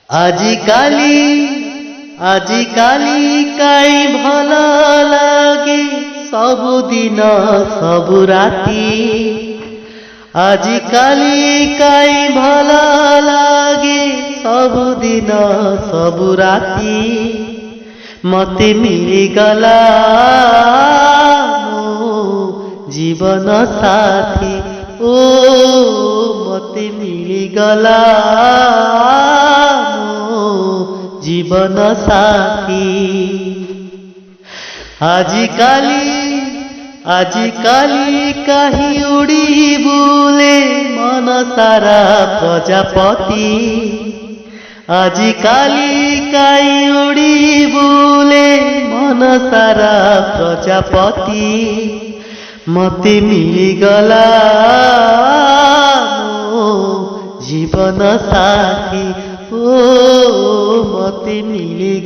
আজিকালি কাই ভাল লাগে ସବୁଦିନ ସବୁ ରାତି। আজিকালি কাই ভাল লাগে ସବୁଦିନ ସବୁ ରାତି। ମତେ ମିଳିଗଲା ମୋ ଜୀବନ ସାଥୀ, ଓ ମତେ ମିଳିଗଲା ମୋ ଜୀବନ ସାଥୀ। আজিকালি কাহি উড়ি বুলে মন সারা প্রজাপতি। আজিকালি কাই উড়ি বুলে মন সারা প্রজাপতি। মতে মিলিগলা ମୋ ଜୀବନ ସାଥୀ, ଓ ମତେ ମିଳିଗଲା।